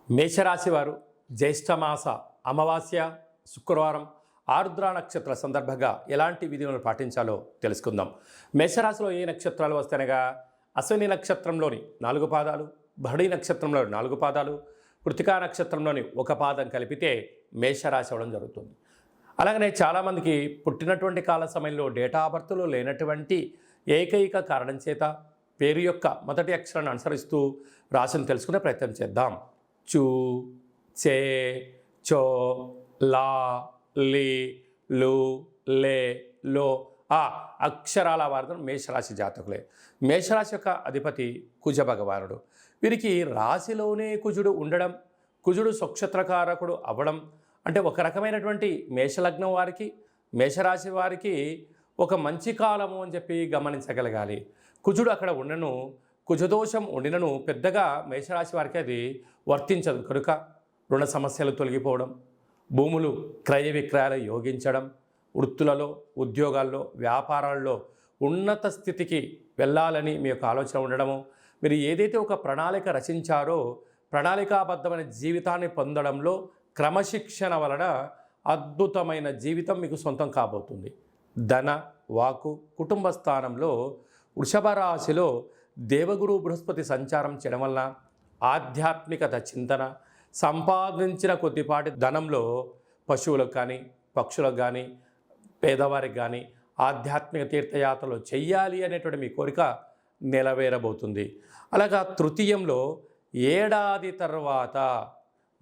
మేషరాశి వారు జ్యేష్ఠమాస అమావాస్య శుక్రవారం ఆరుద్ర నక్షత్ర సందర్భంగా ఎలాంటి విధులను పాటించాలో తెలుసుకుందాం. మేషరాశిలో ఏ నక్షత్రాలు వస్తాయనగా అశ్విని నక్షత్రంలోని 4 పాదాలు, భరణి నక్షత్రంలోని 4 పాదాలు, కృతికా నక్షత్రంలోని 1 పాదం కలిపితే మేషరాశి అవ్వడం జరుగుతుంది. అలాగనే చాలామందికి పుట్టినటువంటి కాల సమయంలో డేటా ఆఫ్ బర్త్లో లేనటువంటి ఏకైక కారణం చేత పేరు యొక్క మొదటి అక్షరాన్ని అనుసరిస్తూ రాశిని తెలుసుకునే ప్రయత్నం చేద్దాం. చూ, చే, చో, లా, లి, లు, లే, లో ఆ అక్షరాల వారు మేషరాశి జాతకులే. మేషరాశి యొక్క అధిపతి కుజ భగవానుడు. వీరికి రాశిలోనే కుజుడు ఉండడం, కుజుడు స్వక్షత్రకారకుడు అవ్వడం అంటే ఒక రకమైనటువంటి మేషలగ్నం వారికి, మేషరాశి వారికి ఒక మంచి కాలము అని చెప్పి గమనించగలగాలి. కుజుడు అక్కడ ఉండను, కుజదోషం ఉండినను పెద్దగా మేషరాశి వారికి అది వర్తించదు. కనుక రుణ సమస్యలు తొలగిపోవడం, భూములు క్రయ విక్రయాలు యోగించడం, వృత్తులలో, ఉద్యోగాల్లో, వ్యాపారాల్లో ఉన్నత స్థితికి వెళ్ళాలని మీ యొక్క ఆలోచన ఉండడము, మీరు ఏదైతే ఒక ప్రణాళిక రచించారో ప్రణాళికాబద్ధమైన జీవితాన్ని పొందడంలో క్రమశిక్షణ వలన అద్భుతమైన జీవితం మీకు సొంతం కాబోతుంది. ధన, వాకు, కుటుంబ స్థానంలో వృషభ రాశిలో దేవగురు బృహస్పతి సంచారం చేయడం వల్ల ఆధ్యాత్మికత చింతన, సంపాదించిన కొద్దిపాటి ధనంలో పశువులకు కానీ, పక్షులకు కానీ, పేదవారికి కానీ ఆధ్యాత్మిక తీర్థయాత్రలు చెయ్యాలి అనేటువంటి మీ కోరిక నెరవేరబోతుంది. అలాగా తృతీయంలో ఏడాది తర్వాత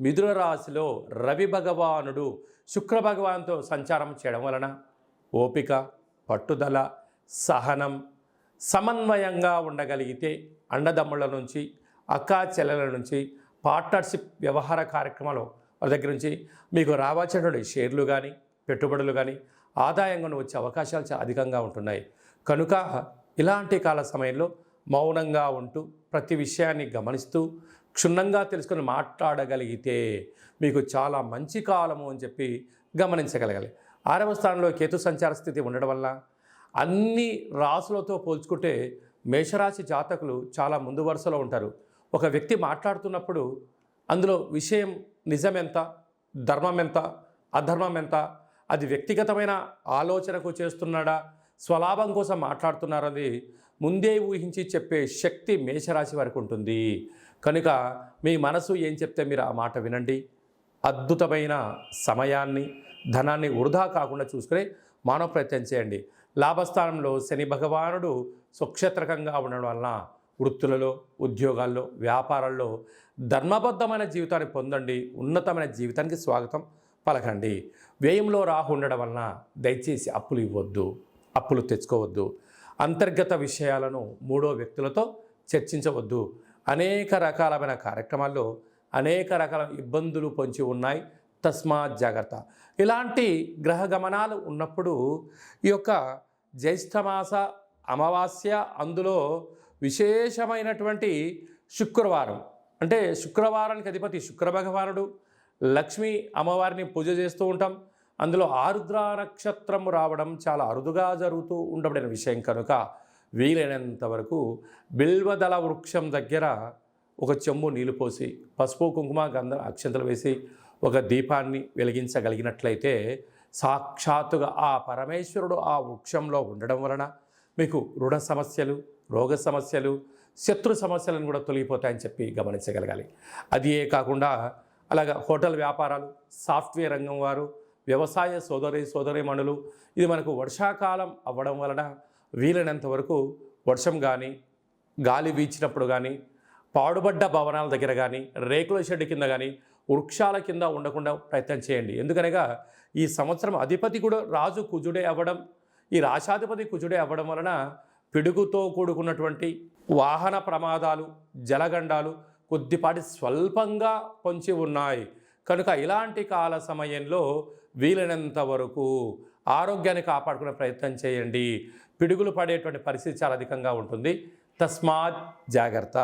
మిథున రాశిలో రవి భగవానుడు శుక్ర భగవాన్తో సంచారం చేయడం వలన ఓపిక, పట్టుదల, సహనం, సమన్వయంగా ఉండగలిగితే అన్నదమ్ముల నుంచి, అక్కా చెల్లెల నుంచి, పార్ట్నర్షిప్ వ్యవహార కార్యక్రమాలు వాళ్ళ దగ్గర నుంచి మీకు రావాల్సినటువంటి షేర్లు కానీ, పెట్టుబడులు కానీ ఆదాయంగా వచ్చే అవకాశాలు చాలా అధికంగా ఉంటున్నాయి. కనుక ఇలాంటి కాల సమయంలో మౌనంగా ఉంటూ ప్రతి విషయాన్ని గమనిస్తూ క్షుణ్ణంగా తెలుసుకొని మాట్లాడగలిగితే మీకు చాలా మంచి కాలము అని చెప్పి గమనించగలగాలి. 6వ స్థానంలో కేతు సంచార స్థితి ఉండడం వల్ల అన్ని రాసులతో పోల్చుకుంటే మేషరాశి జాతకులు చాలా ముందు వరుసలో ఉంటారు. ఒక వ్యక్తి మాట్లాడుతున్నప్పుడు అందులో విషయం నిజమెంత, ధర్మం ఎంత, అధర్మం ఎంత, అది వ్యక్తిగతమైన ఆలోచనకు చేస్తున్నాడా, స్వలాభం కోసం మాట్లాడుతున్నారని ముందే ఊహించి చెప్పే శక్తి మేషరాశి వారికి ఉంటుంది. కనుక మీ మనసు ఏం చెప్తే మీరు ఆ మాట వినండి. అద్భుతమైన సమయాన్ని, ధనాన్ని వృధా కాకుండా చూసుకుని మానవ ప్రయత్నం చేయండి. లాభస్థానంలో శని భగవానుడు స్వక్షేత్రకంగా ఉండడం వలన వృత్తులలో, ఉద్యోగాల్లో, వ్యాపారాల్లో ధర్మబద్ధమైన జీవితాన్ని పొందండి. ఉన్నతమైన జీవితానికి స్వాగతం పలకండి. వ్యయంలో రాహు ఉండడం వలన దయచేసి అప్పులు ఇవ్వద్దు, అప్పులు తెచ్చుకోవద్దు. అంతర్గత విషయాలను మూడో వ్యక్తులతో చర్చించవద్దు. అనేక రకాలమైన కార్యక్రమాల్లో అనేక రకాల ఇబ్బందులు పొంచి ఉన్నాయి. తస్మాత్ జాగ్రత్త. ఇలాంటి గ్రహ గమనాలు ఉన్నప్పుడు ఈ యొక్క జ్యేష్ఠమాస అమావాస్య, అందులో విశేషమైనటువంటి శుక్రవారం అంటే శుక్రవారానికి అధిపతి శుక్ర భగవానుడు, లక్ష్మీ అమ్మవారిని పూజ చేస్తూ ఉంటాం. అందులో ఆరుద్ర నక్షత్రం రావడం చాలా అరుదుగా జరుగుతూ ఉండబడిన విషయం కనుక వీలైనంత వరకు బిల్వదళ వృక్షం దగ్గర ఒక చెంబు నీళ్లు పోసి పసుపు, కుంకుమ, గంధం, అక్షంతలు వేసి ఒక దీపాన్ని వెలిగించగలిగినట్లయితే సాక్షాత్తుగా ఆ పరమేశ్వరుడు ఆ వృక్షంలో ఉండడం వలన మీకు రుణ సమస్యలు, రోగ సమస్యలు, శత్రు సమస్యలను కూడా తొలగిపోతాయని చెప్పి గమనించగలగాలి. అదే కాకుండా అలాగా హోటల్ వ్యాపారాలు, సాఫ్ట్వేర్ రంగం వారు, వ్యవసాయ సోదరీమణులు, ఇది మనకు వర్షాకాలం అవ్వడం వలన వీలైనంత వరకు వర్షం కానీ, గాలి వీచినప్పుడు కానీ, పాడుబడ్డ భవనాల దగ్గర కానీ, రేకుల షెడ్ కింద కానీ, వృక్షాల కింద ఉండకుండా ప్రయత్నం చేయండి. ఎందుకనగా ఈ సంవత్సరం అధిపతి కూడా రాజు కుజుడే అవ్వడం, ఈ రాశాధిపతి కుజుడే అవ్వడం వలన పిడుగుతో కూడుకున్నటువంటి వాహన ప్రమాదాలు, జలగండాలు కొద్దిపాటి స్వల్పంగా పొంచి ఉన్నాయి. కనుక ఇలాంటి కాల సమయంలో వీలైనంత వరకు ఆరోగ్యాన్ని కాపాడుకునే ప్రయత్నం చేయండి. పిడుగులు పడేటువంటి పరిస్థితి చాలా అధికంగా ఉంటుంది. తస్మాత్ జాగ్రత్త.